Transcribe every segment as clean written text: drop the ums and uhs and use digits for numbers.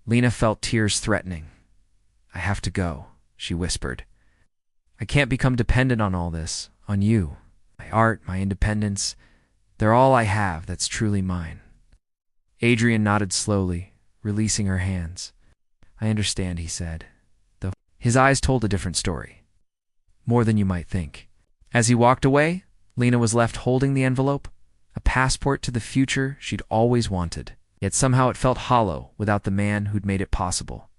Lena felt tears threatening. "I have to go," she whispered. "I can't become dependent on all this, on you. My art, my independence, they're all I have that's truly mine." Adrian nodded slowly, releasing her hands. "I understand," he said, though his eyes told a different story. "More than you might think." As he walked away, Lena was left holding the envelope, a passport to the future she'd always wanted. Yet somehow it felt hollow without the man who'd made it possible.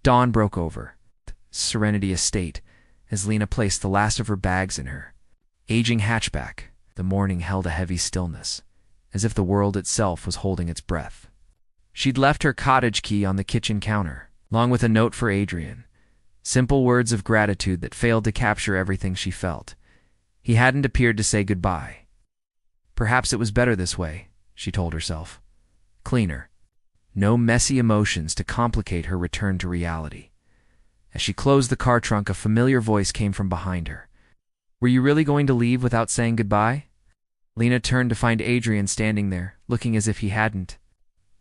Dawn broke over Serenity Estate as Lena placed the last of her bags in her aging hatchback. The morning held a heavy stillness, as if the world itself was holding its breath. She'd left her cottage key on the kitchen counter, along with a note for Adrian. Simple words of gratitude that failed to capture everything she felt. He hadn't appeared to say goodbye. Perhaps it was better this way, she told herself. Cleaner. No messy emotions to complicate her return to reality. As she closed the car trunk, a familiar voice came from behind her. "Were you really going to leave without saying goodbye?" Lena turned to find Adrian standing there, looking as if he hadn't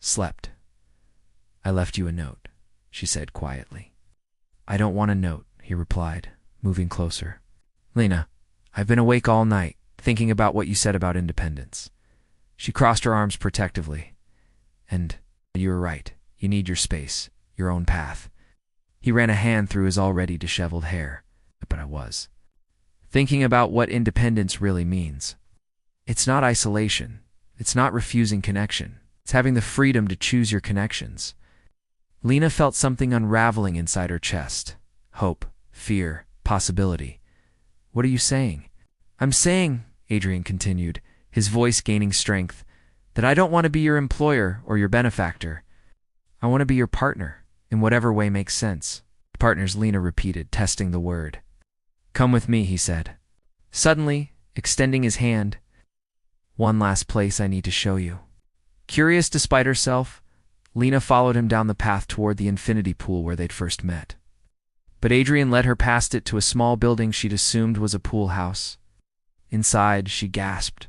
slept. "I left you a note," she said quietly. "I don't want a note," he replied, moving closer. "Lena, I've been awake all night, thinking about what you said about independence." She crossed her arms protectively. "And you were right. You need your space, your own path." He ran a hand through his already disheveled hair. "But I was thinking about what independence really means. It's not isolation. It's not refusing connection. It's having the freedom to choose your connections." Lena felt something unraveling inside her chest. Hope, fear, possibility. "What are you saying?" "I'm saying," Adrian continued, his voice gaining strength, "that I don't want to be your employer or your benefactor. I want to be your partner, in whatever way makes sense." "Partners," Lena repeated, testing the word. "Come with me," he said, suddenly extending his hand. "One last place I need to show you." Curious despite herself, Lena followed him down the path toward the infinity pool where they'd first met. But Adrian led her past it to a small building she'd assumed was a pool house. Inside, she gasped.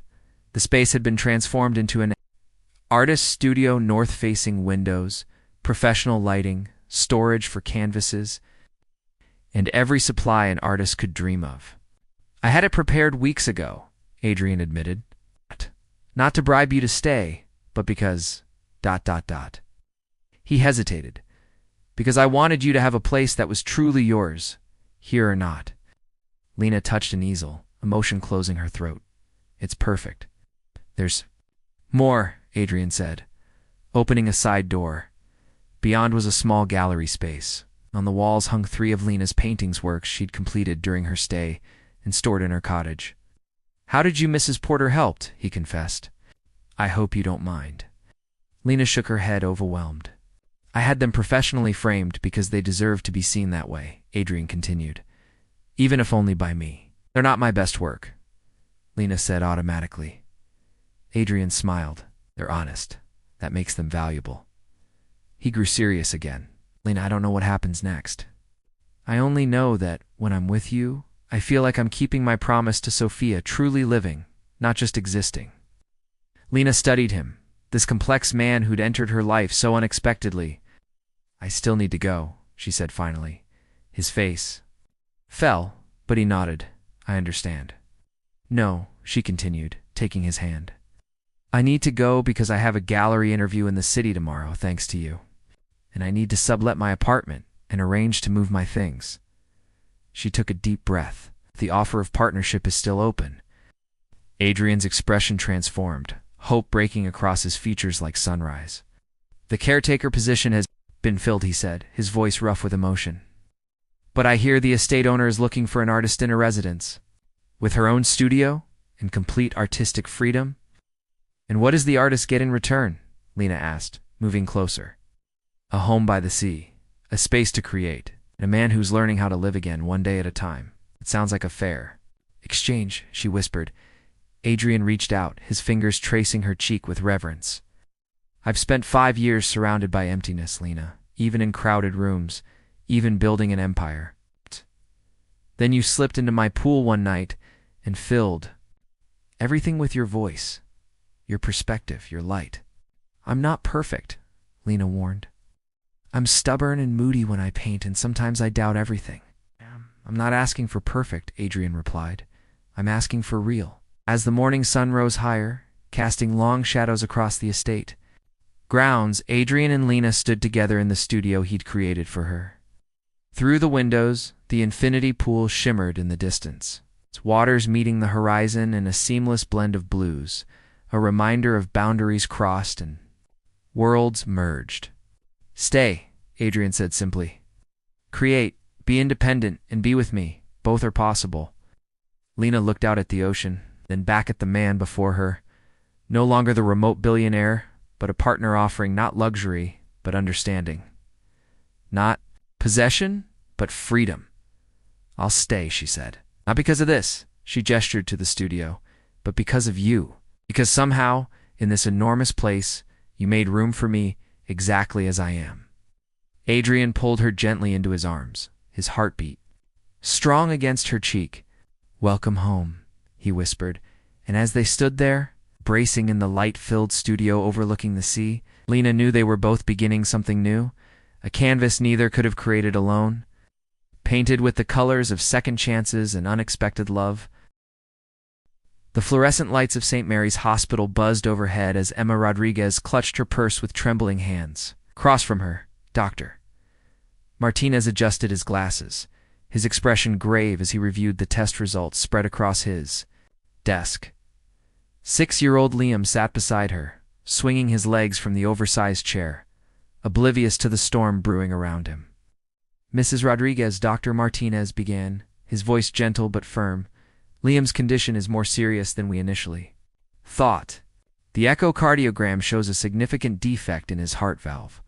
The space had been transformed into an artist studio, north-facing windows, professional lighting, storage for canvases, and every supply an artist could dream of. "I had it prepared weeks ago," Adrian admitted. "Not to bribe you to stay, but because... .. He hesitated. "Because I wanted you to have a place that was truly yours, here or not." Lena touched an easel, emotion closing her throat. "It's perfect." "There's more," Adrian said, opening a side door. Beyond was a small gallery space. On the walls hung 3 of Lena's paintings, works she'd completed during her stay and stored in her cottage. "How did you Mrs. Porter helped?" he confessed. "I hope you don't mind." Lena shook her head, overwhelmed. "I had them professionally framed because they deserve to be seen that way," Adrian continued. "Even if only by me. They're not my best work," Lena said automatically. Adrian smiled. "They're honest. That makes them valuable." He grew serious again. "Lena, I don't know what happens next. I only know that when I'm with you, I feel like I'm keeping my promise to Sophia, truly living, not just existing." Lena studied him, this complex man who'd entered her life so unexpectedly. "I still need to go," she said finally. His face fell, but he nodded. "I understand." "No," she continued, taking his hand. "I need to go because I have a gallery interview in the city tomorrow, thanks to you. And I need to sublet my apartment and arrange to move my things." She took a deep breath. "The offer of partnership is still open." Adrian's expression transformed, hope breaking across his features like sunrise. "The caretaker position has been filled," he said, his voice rough with emotion. "But I hear the estate owner is looking for an artist in a residence, with her own studio and complete artistic freedom." "And what does the artist get in return?" Lena asked, moving closer. "A home by the sea, a space to create, and a man who's learning how to live again one day at a time. It sounds like a fair exchange," she whispered. Adrian reached out, his fingers tracing her cheek with reverence. "I've spent 5 years surrounded by emptiness, Lena, even in crowded rooms, even building an empire. Then you slipped into my pool one night and filled everything with your voice, your perspective, your light." "I'm not perfect," Lena warned. I'm stubborn and moody when I paint, and sometimes I doubt everything. I'm not asking for perfect, Adrian replied. I'm asking for real. As the morning sun rose higher, casting long shadows across the estate grounds, Adrian and Lena stood together in the studio he'd created for her. Through the windows, the infinity pool shimmered in the distance, its waters meeting the horizon in a seamless blend of blues, a reminder of boundaries crossed and worlds merged. Stay, Adrian said simply. Create, be independent, and be with me. Both are possible. Lena looked out at the ocean, then back at the man before her. No longer the remote billionaire, but a partner offering not luxury, but understanding. Not possession, but freedom. I'll stay, she said. Not because of this, she gestured to the studio, but because of you. Because somehow, in this enormous place, you made room for me exactly as I am. Adrian pulled her gently into his arms, his heartbeat strong against her cheek. Welcome home, he whispered, and as they stood there, bracing in the light-filled studio overlooking the sea, Lena knew they were both beginning something new, a canvas neither could have created alone, painted with the colors of second chances and unexpected love. The fluorescent lights of St. Mary's Hospital buzzed overhead as Emma Rodriguez clutched her purse with trembling hands. Across from her, Dr. Martinez adjusted his glasses, his expression grave as he reviewed the test results spread across his desk. 6-year-old Liam sat beside her, swinging his legs from the oversized chair, oblivious to the storm brewing around him. Mrs. Rodriguez, Dr. Martinez began, his voice gentle but firm. Liam's condition is more serious than we initially thought. The echocardiogram shows a significant defect in his heart valve.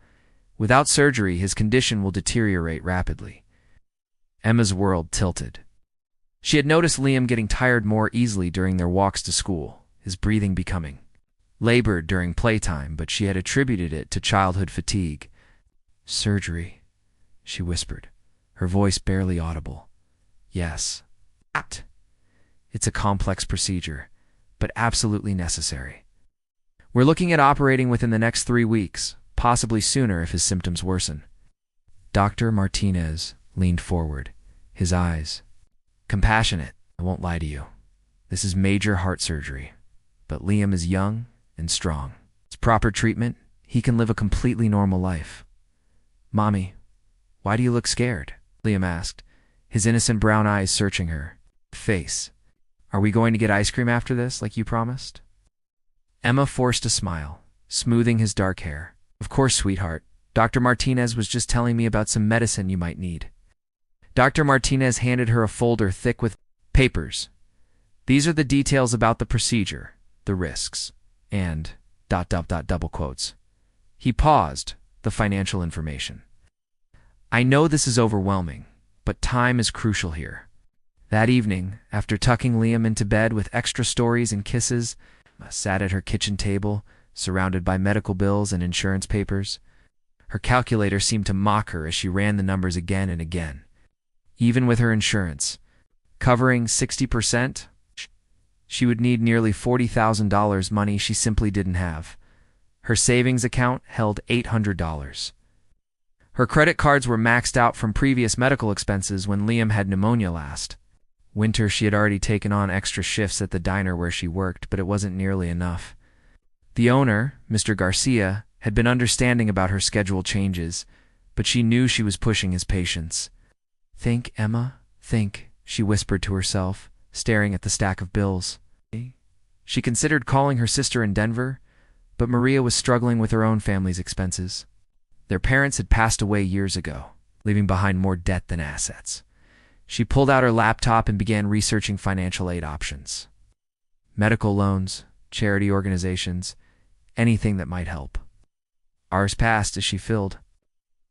Without surgery, his condition will deteriorate rapidly. Emma's world tilted. She had noticed Liam getting tired more easily during their walks to school, his breathing becoming labored during playtime, but she had attributed it to childhood fatigue. Surgery, she whispered, her voice barely audible. Yes. It's a complex procedure, but absolutely necessary. We're looking at operating within the next 3 weeks, possibly sooner if his symptoms worsen. Dr. Martinez leaned forward, his eyes compassionate. I won't lie to you. This is major heart surgery, but Liam is young and strong. It's proper treatment. He can live a completely normal life. Mommy, why do you look scared? Liam asked, his innocent brown eyes searching her face. Are we going to get ice cream after this, like you promised? Emma forced a smile, smoothing his dark hair. Of course, sweetheart. Dr. Martinez was just telling me about some medicine you might need. Dr. Martinez handed her a folder thick with papers. These are the details about the procedure, the risks, and ... double quotes. He paused, the financial information. I know this is overwhelming, but time is crucial here. That evening, after tucking Liam into bed with extra stories and kisses, Emma sat at her kitchen table, surrounded by medical bills and insurance papers. Her calculator seemed to mock her as she ran the numbers again and again. Even with her insurance covering 60%, she would need nearly $40,000, money she simply didn't have. Her savings account held $800. Her credit cards were maxed out from previous medical expenses when Liam had pneumonia last. Winter, she had already taken on extra shifts at the diner where she worked, but it wasn't nearly enough. The owner, Mr. Garcia, had been understanding about her schedule changes, but she knew she was pushing his patience. Think, Emma, think, she whispered to herself, staring at the stack of bills. She considered calling her sister in Denver, but Maria was struggling with her own family's expenses. Their parents had passed away years ago, leaving behind more debt than assets. She pulled out her laptop and began researching financial aid options. Medical loans, charity organizations, anything that might help. Hours passed as she filled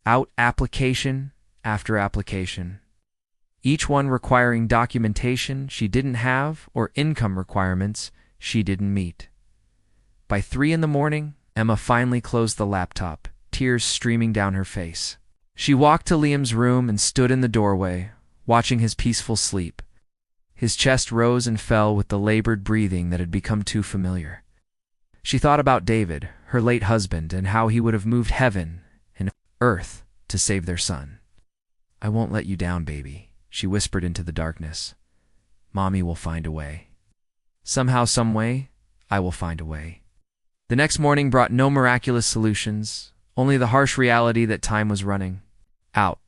out application after application, each one requiring documentation she didn't have or income requirements she didn't meet. By 3 a.m, Emma finally closed the laptop, tears streaming down her face. She walked to Liam's room and stood in the doorway, watching his peaceful sleep. His chest rose and fell with the labored breathing that had become too familiar. She thought about David, her late husband, and how he would have moved heaven and Earth to save their son. "I won't let you down, baby," she whispered into the darkness. "Mommy will find a way. Somehow, some way, I will find a way." The next morning brought no miraculous solutions, only the harsh reality that time was running out.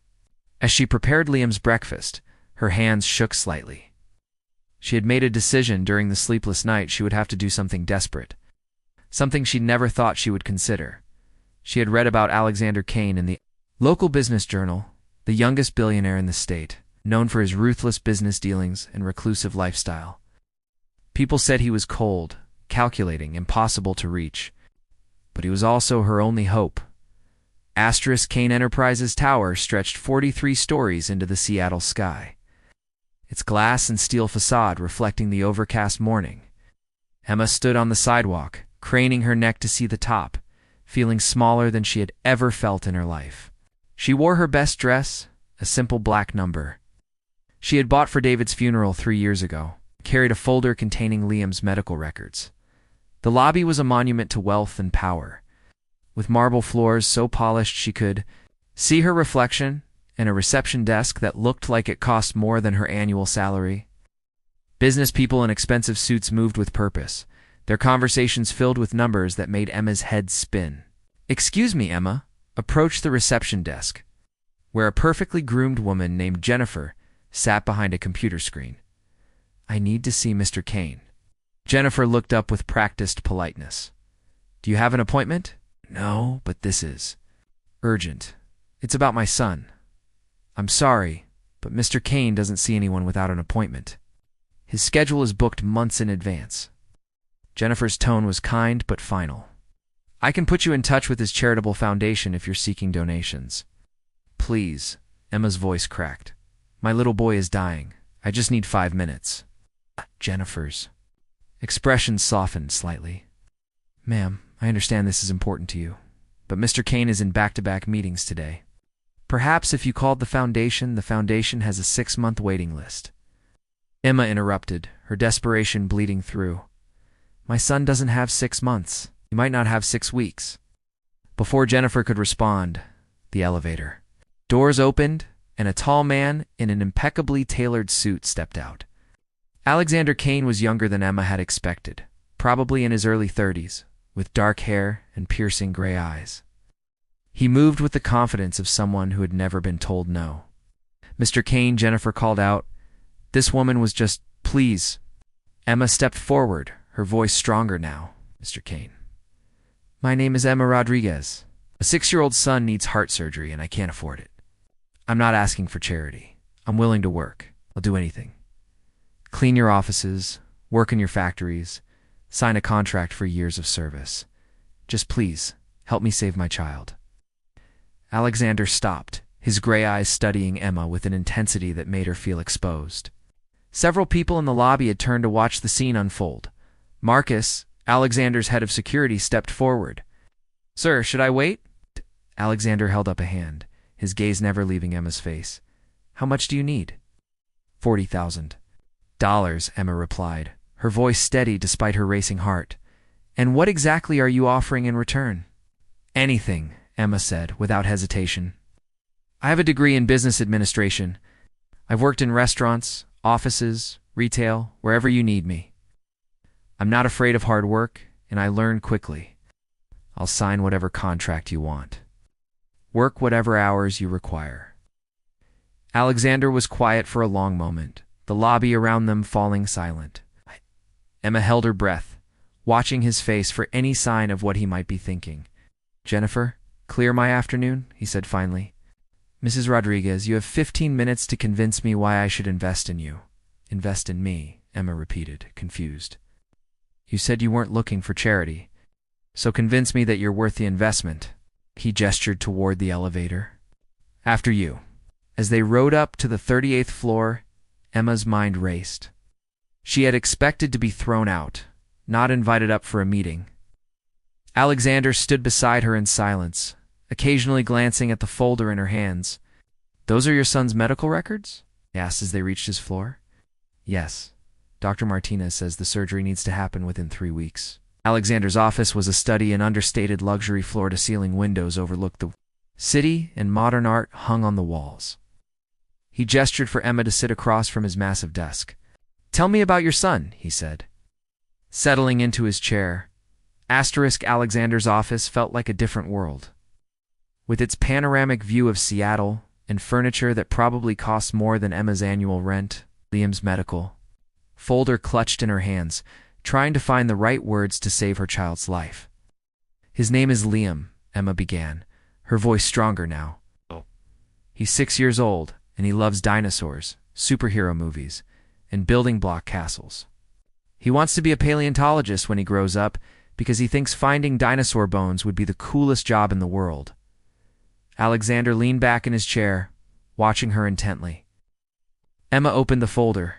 As she prepared Liam's breakfast, her hands shook slightly. She had made a decision during the sleepless night she would have to do something desperate, something she'd never thought she would consider. She had read about Alexander Kane in the local business journal, the youngest billionaire in the state, known for his ruthless business dealings and reclusive lifestyle. People said he was cold, calculating, impossible to reach. But he was also her only hope. Kane Enterprises Tower stretched 43 stories into the Seattle sky, its glass and steel facade reflecting the overcast morning. Emma stood on the sidewalk, craning her neck to see the top, feeling smaller than she had ever felt in her life. She wore her best dress, a simple black number. She had bought for David's funeral 3 years ago, carried a folder containing Liam's medical records. The lobby was a monument to wealth and power, with marble floors so polished she could see her reflection, and a reception desk that looked like it cost more than her annual salary. Business people in expensive suits moved with purpose, their conversations filled with numbers that made Emma's head spin. "Excuse me, Emma," approached the reception desk, where a perfectly groomed woman named Jennifer sat behind a computer screen. "I need to see Mr. Kane." Jennifer looked up with practiced politeness. "Do you have an appointment?" "No, but this is urgent. It's about my son. I'm sorry, but Mr. Kane doesn't see anyone without an appointment. His schedule is booked months in advance." Jennifer's tone was kind but final. "I can put you in touch with his charitable foundation if you're seeking donations." "Please," Emma's voice cracked. "My little boy is dying. I just need 5 minutes." Jennifer's expression softened slightly. "Ma'am, I understand this is important to you, but Mr. Kane is in back-to-back meetings today. Perhaps if you called the foundation has a 6-month waiting list." Emma interrupted, her desperation bleeding through. "My son doesn't have 6 months. He might not have 6 weeks. Before Jennifer could respond, the elevator doors opened, and a tall man in an impeccably tailored suit stepped out. Alexander Kane was younger than Emma had expected, probably in his early 30s, with dark hair and piercing gray eyes. He moved with the confidence of someone who had never been told no. "Mr. Kane," Jennifer called out. "This woman was just, please." Emma stepped forward, her voice stronger now. "Mr. Kane, my name is Emma Rodriguez. A 6-year-old son needs heart surgery and I can't afford it. I'm not asking for charity. I'm willing to work. I'll do anything. Clean your offices, work in your factories, sign a contract for years of service. Just please, help me save my child." Alexander stopped, his gray eyes studying Emma with an intensity that made her feel exposed. Several people in the lobby had turned to watch the scene unfold. Marcus, Alexander's head of security, stepped forward. "Sir, should I wait?" Alexander held up a hand, his gaze never leaving Emma's face. "How much do you need?" $40,000, Emma replied, her voice steady despite her racing heart. "And what exactly are you offering in return?" "Anything," Emma said, without hesitation. "I have a degree in business administration. I've worked in restaurants, offices, retail, wherever you need me. I'm not afraid of hard work, and I learn quickly. I'll sign whatever contract you want. Work whatever hours you require." Alexander was quiet for a long moment, the lobby around them falling silent. Emma held her breath, watching his face for any sign of what he might be thinking. "Jennifer, clear my afternoon?" he said finally. "Mrs. Rodriguez, you have 15 minutes to convince me why I should invest in you." "Invest in me," Emma repeated, confused. "You said you weren't looking for charity, so convince me that you're worth the investment." He gestured toward the elevator. "After you." As they rode up to the 38th floor, Emma's mind raced. She had expected to be thrown out, not invited up for a meeting. Alexander stood beside her in silence, occasionally glancing at the folder in her hands. "Those are your son's medical records?" he asked as they reached his floor. "Yes. Dr. Martinez says the surgery needs to happen within 3 weeks." Alexander's office was a study in understated luxury floor-to-ceiling windows overlooked the city, and modern art hung on the walls. He gestured for Emma to sit across from his massive desk. "Tell me about your son," he said. Settling into his chair, Alexander's office felt like a different world. With its panoramic view of Seattle and furniture that probably costs more than Emma's annual rent, Liam's medical folder clutched in her hands, trying to find the right words to save her child's life. "His name is Liam," Emma began, her voice stronger now. "He's 6 years old, and he loves dinosaurs, superhero movies, and building block castles. He wants to be a paleontologist when he grows up because he thinks finding dinosaur bones would be the coolest job in the world." Alexander leaned back in his chair, watching her intently. Emma opened the folder,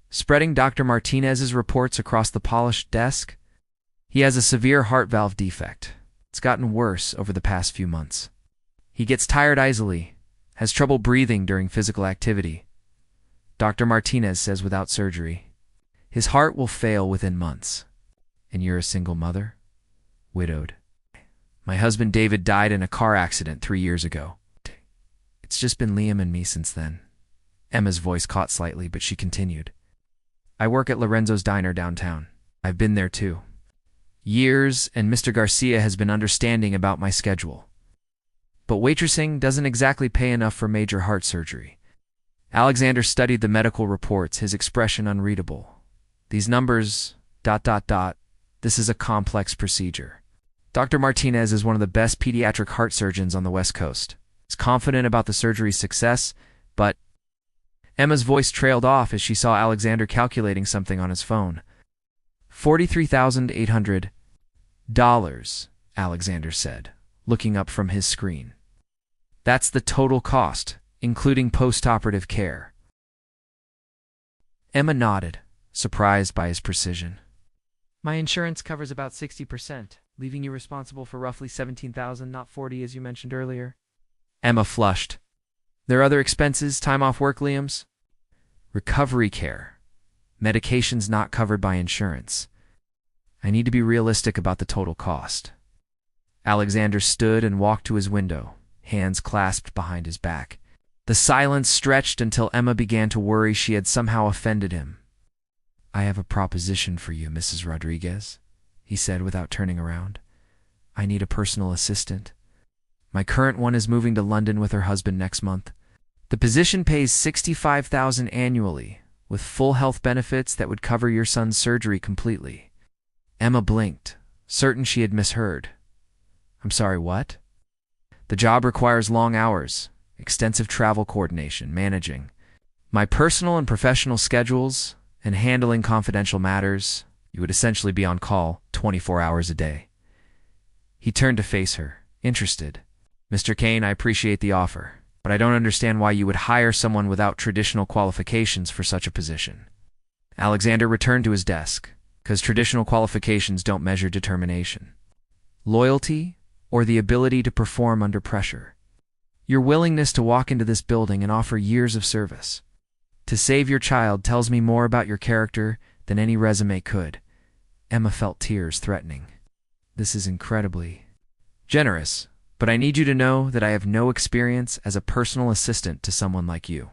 spreading Dr. Martinez's reports across the polished desk. "He has a severe heart valve defect. It's gotten worse over the past few months. He gets tired easily, has trouble breathing during physical activity. Dr. Martinez says without surgery, his heart will fail within months. And you're a single mother? Widowed. My husband David died in a car accident 3 years ago. It's just been Liam and me since then." Emma's voice caught slightly, but she continued. "I work at Lorenzo's Diner downtown. I've been there too. Years, and Mr. Garcia has been understanding about my schedule. But waitressing doesn't exactly pay enough for major heart surgery." Alexander studied the medical reports, his expression unreadable. "These numbers, ... This is a complex procedure. Dr. Martinez is one of the best pediatric heart surgeons on the West Coast. He's confident about the surgery's success, but..." Emma's voice trailed off as she saw Alexander calculating something on his phone. $43,800, Alexander said, looking up from his screen. "That's the total cost, including post-operative care." Emma nodded, surprised by his precision. "My insurance covers about 60%, leaving you responsible for roughly $17,000, not $40,000 as you mentioned earlier." Emma flushed. "There are other expenses, time off work, Liam's?" "Recovery care. Medications not covered by insurance. I need to be realistic about the total cost." Alexander stood and walked to his window, hands clasped behind his back. The silence stretched until Emma began to worry she had somehow offended him. "I have a proposition for you, Mrs. Rodriguez," he said without turning around. "I need a personal assistant. My current one is moving to London with her husband next month. The position pays $65,000 annually, with full health benefits that would cover your son's surgery completely." Emma blinked, certain she had misheard. "I'm sorry, what?" "The job requires long hours, extensive travel coordination, managing my personal and professional schedules, and handling confidential matters. You would essentially be on call 24 hours a day." He turned to face her, interested. "Mr. Kane, I appreciate the offer, but I don't understand why you would hire someone without traditional qualifications for such a position." Alexander returned to his desk, because traditional qualifications don't measure determination, loyalty, or the ability to perform under pressure. Your willingness to walk into this building and offer years of service to save your child tells me more about your character than any resume could. Emma felt tears threatening. "This is incredibly generous, but I need you to know that I have no experience as a personal assistant to someone like you.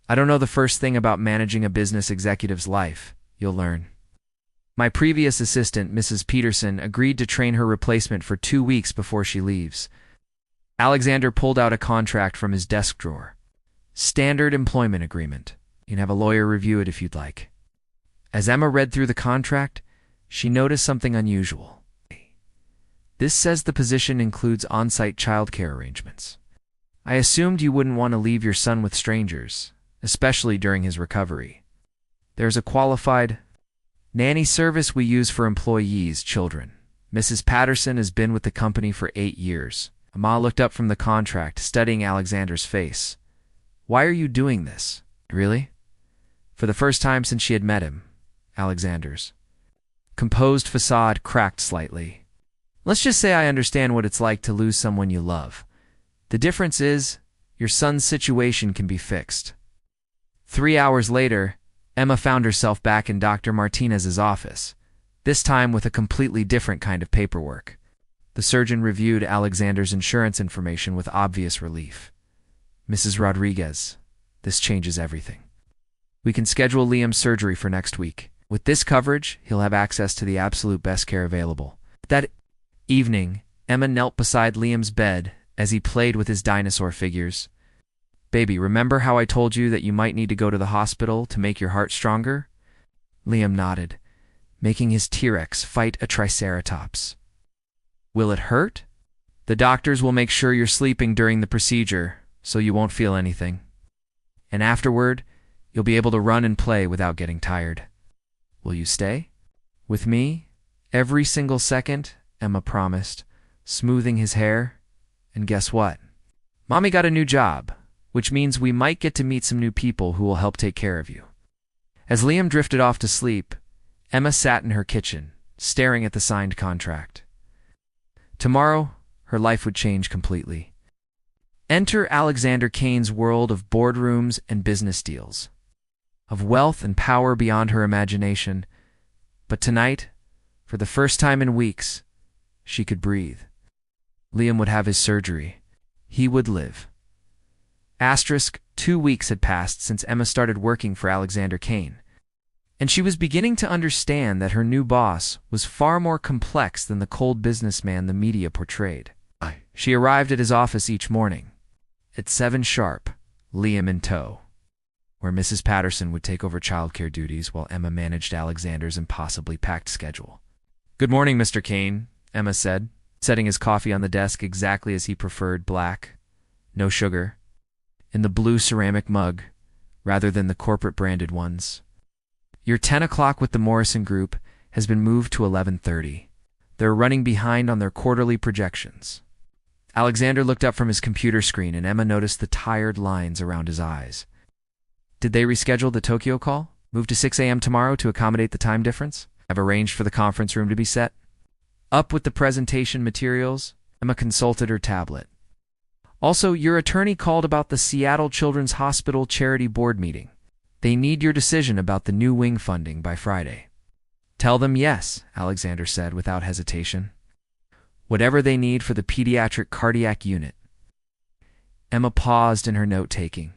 I don't know the first thing about managing a business executive's life. You'll learn. My previous assistant, Mrs. Peterson, agreed to train her replacement for 2 weeks before she leaves." Alexander pulled out a contract from his desk drawer. "Standard employment agreement. You can have a lawyer review it if you'd like." As Emma read through the contract, she noticed something unusual. "This says the position includes on-site childcare arrangements. I assumed you wouldn't want to leave your son with strangers, especially during his recovery. There's a qualified nanny service we use for employees' children. Mrs. Patterson has been with the company for 8 years. Emma looked up from the contract, studying Alexander's face. "Why are you doing this? Really?" For the first time since she had met him, Alexander's composed facade cracked slightly. "Let's just say I understand what it's like to lose someone you love. The difference is, your son's situation can be fixed." 3 hours later, Emma found herself back in Dr. Martinez's office, this time with a completely different kind of paperwork. The surgeon reviewed Alexander's insurance information with obvious relief. Mrs. Rodriguez, this changes everything. We can schedule Liam's surgery for next week. With this coverage, he'll have access to the absolute best care available. That evening, Emma knelt beside Liam's bed as he played with his dinosaur figures. Baby, remember how I told you that you might need to go to the hospital to make your heart stronger? Liam nodded, making his T-Rex fight a Triceratops. Will it hurt? The doctors will make sure you're sleeping during the procedure, so you won't feel anything. And afterward, you'll be able to run and play without getting tired. Will you stay? With me? Every single second, Emma promised, smoothing his hair. And guess what? Mommy got a new job, which means we might get to meet some new people who will help take care of you. As Liam drifted off to sleep, Emma sat in her kitchen, staring at the signed contract. Tomorrow, her life would change completely. Enter Alexander Kane's world of boardrooms and business deals, of wealth and power beyond her imagination. But tonight, for the first time in weeks, she could breathe. Liam would have his surgery. He would live. Asterisk, 2 weeks had passed since Emma started working for Alexander Kane, and she was beginning to understand that her new boss was far more complex than the cold businessman the media portrayed. She arrived at his office each morning, at 7 sharp, Liam in tow, where Mrs. Patterson would take over childcare duties while Emma managed Alexander's impossibly packed schedule. "Good morning, Mr. Kane," Emma said, setting his coffee on the desk exactly as he preferred, black, no sugar, in the blue ceramic mug, rather than the corporate-branded ones. "Your 10 o'clock with the Morrison Group has been moved to 11:30. They're running behind on their quarterly projections." Alexander looked up from his computer screen, and Emma noticed the tired lines around his eyes. "Did they reschedule the Tokyo call? Move to 6 a.m. tomorrow to accommodate the time difference? I've arranged for the conference room to be set." Up with the presentation materials, Emma consulted her tablet. "Also, your attorney called about the Seattle Children's Hospital Charity Board meeting. They need your decision about the new wing funding by Friday." "Tell them yes," Alexander said without hesitation. "Whatever they need for the pediatric cardiac unit." Emma paused in her note-taking.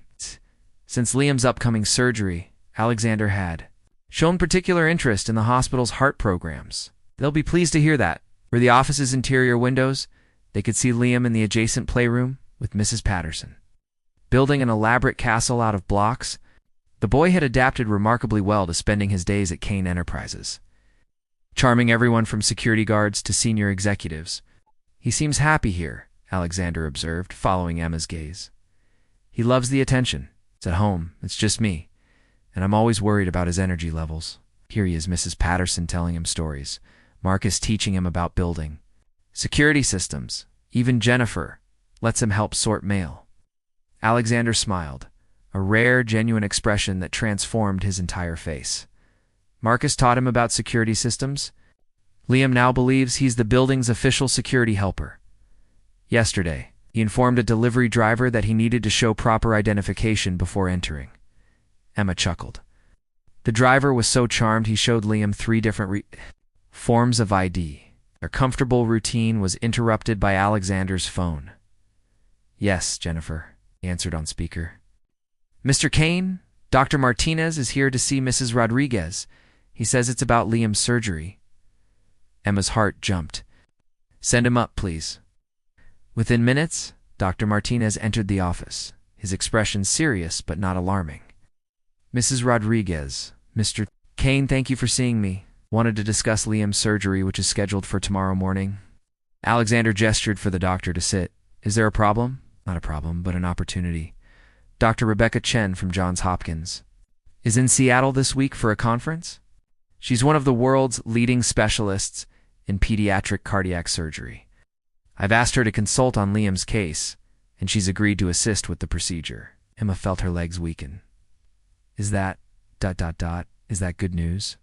Since Liam's upcoming surgery, Alexander had shown particular interest in the hospital's heart programs. They'll be pleased to hear that. Were the office's interior windows, they could see Liam in the adjacent playroom with Mrs. Patterson. Building an elaborate castle out of blocks, the boy had adapted remarkably well to spending his days at Kane Enterprises, charming everyone from security guards to senior executives. "He seems happy here," Alexander observed, following Emma's gaze. "He loves the attention. It's at home. It's just me. And I'm always worried about his energy levels." Here he is, Mrs. Patterson telling him stories, Marcus teaching him about building security systems. Even Jennifer lets him help sort mail. Alexander smiled, a rare, genuine expression that transformed his entire face. Marcus taught him about security systems. Liam now believes he's the building's official security helper. Yesterday, he informed a delivery driver that he needed to show proper identification before entering. Emma chuckled. The driver was so charmed he showed Liam 3 different forms of ID. Their comfortable routine was interrupted by Alexander's phone. "Yes, Jennifer," he answered on speaker. "Mr. Kane, Dr. Martinez is here to see Mrs. Rodriguez. He says it's about Liam's surgery." Emma's heart jumped. "Send him up, please." Within minutes, Dr. Martinez entered the office, his expression serious but not alarming. "Mrs. Rodriguez, Mr. Kane, thank you for seeing me. Wanted to discuss Liam's surgery, which is scheduled for tomorrow morning." Alexander gestured for the doctor to sit. "Is there a problem?" "Not a problem, but an opportunity. Dr. Rebecca Chen from Johns Hopkins is in Seattle this week for a conference. She's one of the world's leading specialists in pediatric cardiac surgery. I've asked her to consult on Liam's case, and she's agreed to assist with the procedure." Emma felt her legs weaken. Is that... Is that good news?"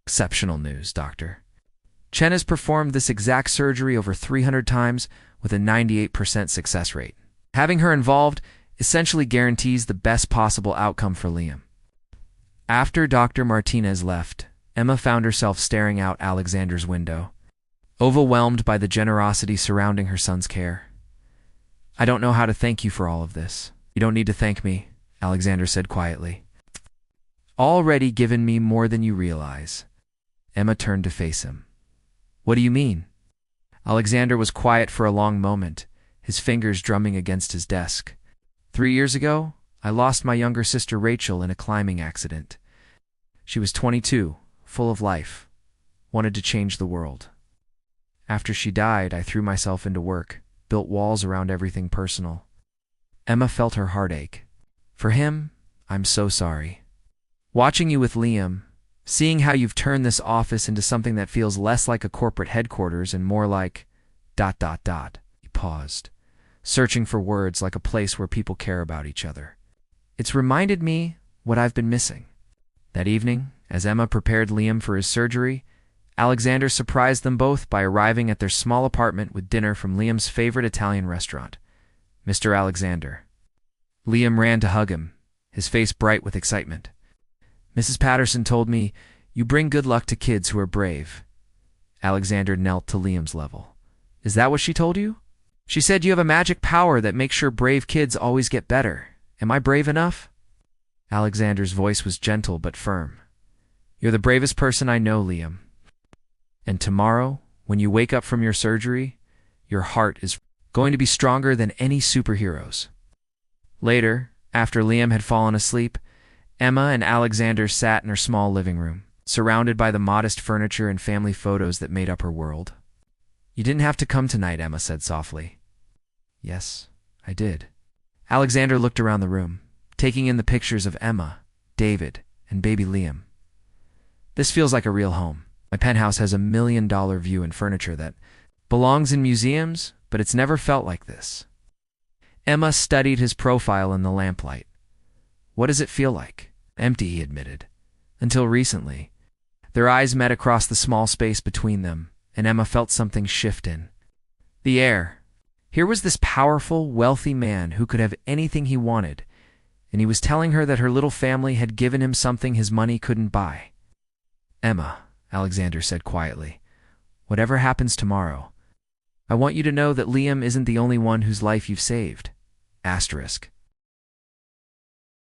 "Exceptional news, doctor. Chen has performed this exact surgery over 300 times with a 98% success rate. Having her involved essentially guarantees the best possible outcome for Liam." After Dr. Martinez left, Emma found herself staring out Alexander's window. overwhelmed by the generosity surrounding her son's care. "I don't know how to thank you for all of this." "You don't need to thank me," Alexander said quietly. "Already given me more than you realize." Emma turned to face him. "What do you mean?" Alexander was quiet for a long moment, his fingers drumming against his desk. 3 years ago, I lost my younger sister Rachel in a climbing accident. She was 22, full of life, wanted to change the world. After she died, I threw myself into work, built walls around everything personal. Emma felt her heart ache. "For him, I'm so sorry. Watching you with Liam, seeing how you've turned this office into something that feels less like a corporate headquarters and more like ... He paused, searching for words, like a place where people care about each other. "It's reminded me what I've been missing." That evening, as Emma prepared Liam for his surgery, Alexander surprised them both by arriving at their small apartment with dinner from Liam's favorite Italian restaurant, Mr. Alexander. Liam ran to hug him, his face bright with excitement. "Mrs. Patterson told me you bring good luck to kids who are brave." Alexander knelt to Liam's level. "Is that what she told you?" "She said you have a magic power that makes sure brave kids always get better. Am I brave enough?" Alexander's voice was gentle but firm. "You're the bravest person I know, Liam. And tomorrow, when you wake up from your surgery, your heart is going to be stronger than any superhero's." Later, after Liam had fallen asleep, Emma and Alexander sat in her small living room, surrounded by the modest furniture and family photos that made up her world. "You didn't have to come tonight," Emma said softly. "Yes, I did." Alexander looked around the room, taking in the pictures of Emma, David, and baby Liam. "This feels like a real home. My penthouse has $1 million view and furniture that belongs in museums, but it's never felt like this." Emma studied his profile in the lamplight. "What does it feel like?" "Empty," he admitted. "Until recently." Their eyes met across the small space between them, and Emma felt something shift in the air. Here was this powerful, wealthy man who could have anything he wanted, and he was telling her that her little family had given him something his money couldn't buy. "Emma," Alexander said quietly, "whatever happens tomorrow, I want you to know that Liam isn't the only one whose life you've saved. Asterisk.